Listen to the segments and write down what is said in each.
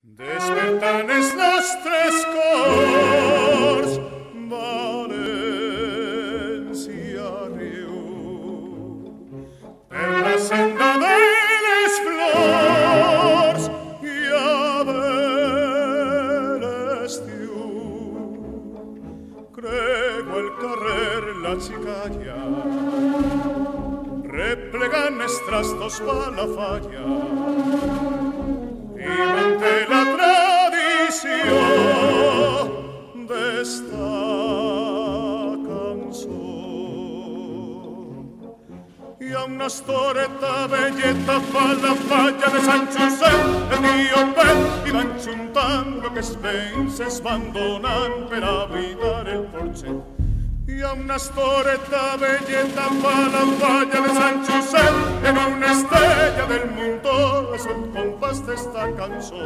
Despertan els nostres cors, València riu, per la senda de les flors i a l'estiu. Crego el carrer la xicalla, replegant els trastos pa la falla, i manté la tradició d'esta cançó. Hi ha una estoreta velleta fa la falla de Sant Josep, el tio Pep, i van juntant lo que els veïns es van donant per abrigar el porxet. Hi ha una estoreta velleta fa la falla de Sant Josep, en una estrella del mundo es el compàs d'esta cançó.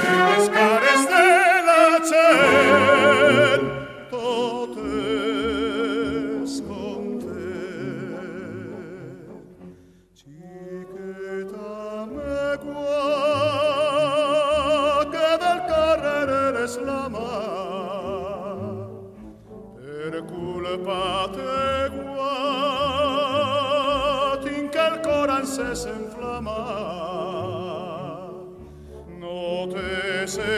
En les cares de la gent tot és content. Xiqueta megua, que del carrer eres la mà, per culpa teua tinc el cor encès en flama. No te sé